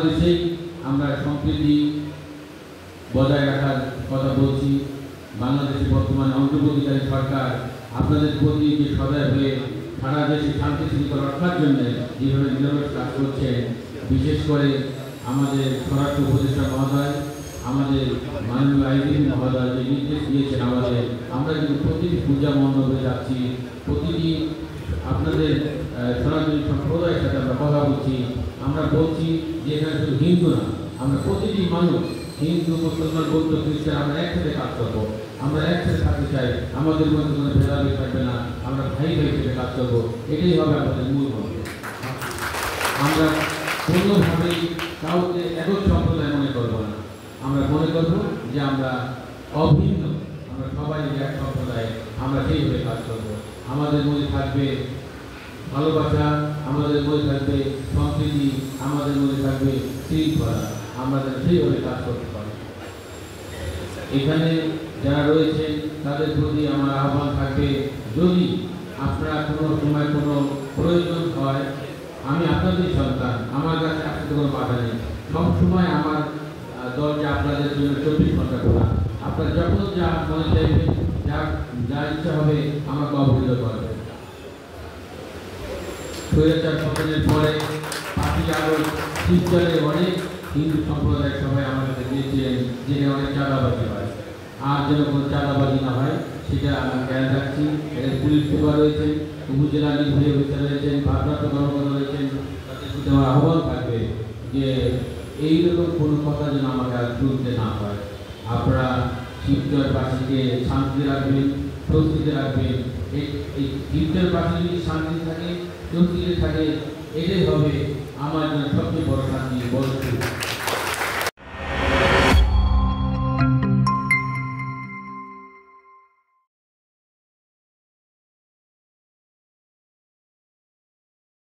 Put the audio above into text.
বাংলাদেশেই আমরা সম্প্রীতি বজায় রাখার কথা বলছি। বাংলাদেশে বর্তমানে অন্তর্বর্তীকালীন সরকার আপনাদের প্রতি যে সদয় হয়ে সারা দেশে শান্তি শৃঙ্খলা রক্ষার জন্য যেভাবে নিরলস কাজ করছে, বিশেষ করে আমাদের স্বরাষ্ট্র উপদেষ্টা মহোদয়, আমাদের মাননীয় আইনজীবী মহোদয় যে নির্দেশ দিয়েছেন আমাদের, আমরা কিন্তু প্রতিটি পূজা মণ্ডপে যাচ্ছি, প্রতিটি আপনাদের সনাতনী সম্প্রদায়ের সাথে আমরা কথা বলছি। আমরা বলছি যে এখানে শুধু হিন্দু না, আমরা প্রতিটি মানুষ, হিন্দু মুসলমান বৌদ্ধ খ্রিস্টান, আমরা একসাথে কাজ করবো, আমরা একসাথে থাকতে চাই, আমাদের মধ্যে কোনো ভেদাভেদ থাকবে না, আমরা ভাই ভাই হিসেবে কাজ করবো, এটাই হবে আমাদের মূল মন্ত্র। আমরা কোনোভাবেই কাউকে একক সম্প্রদায় মনে করবো না, আমরা মনে করবো যে আমরা অভিন্ন, আমরা সবাই এক সম্প্রদায়, আমরা সেইভাবে কাজ করবো। আমাদের মধ্যে থাকবে ভালোবাসা, আমাদের মধ্যে থাকবে সম্প্রীতি, আমাদের মধ্যে থাকবে শৃঙ্খলা, আমরা সেইভাবে কাজ করতে পারি। এখানে যারা রয়েছেন তাদের প্রতি আমার আহ্বান থাকবে, যদি আপনারা কোনো সময় কোনো প্রয়োজন হয়, আমি আপনাদের সন্তান, আমার কাছে আসতে কোনো বাধা নেই, সবসময় আমার দরজা আপনাদের জন্য 24 ঘন্টা খোলা। আপনারা যখন যা মনে চাইবেন, যা ইচ্ছা হবে আমাকে অবহিত করবেন। স্বৈরাচার পতনের পরে পার্টি আরও শিবচরে অনেক হিন্দু সম্প্রদায়ের সবাই আমার কাছে দিয়েছিলেন, যেখানে অনেক চাঁদাবাজি হয়, আর যেন কোনো চাঁদাবাজি না হয় সেটা আমি খেয়াল রাখছি। এদের পুলিশ সুপার রয়েছেন, উপজেলা নির্বাহী অফিসার রয়েছেন, ভারপ্রাপ্ত কর্মকর্তা রয়েছেন, তাদের প্রতি আমার আহ্বান থাকবে যে এইরকম কোনো কথা যেন আমাকে আর শুনতে না হয়। আপনারা শিবচরবাসীকে শান্তি রাখবেন, স্বস্তিতে রাখবেন। এই শিবচরবাসী যদি শান্তি থাকে, স্বস্তিতে থাকে, এটাই হবে আমার জন্য সবচেয়ে বড় শান্তি।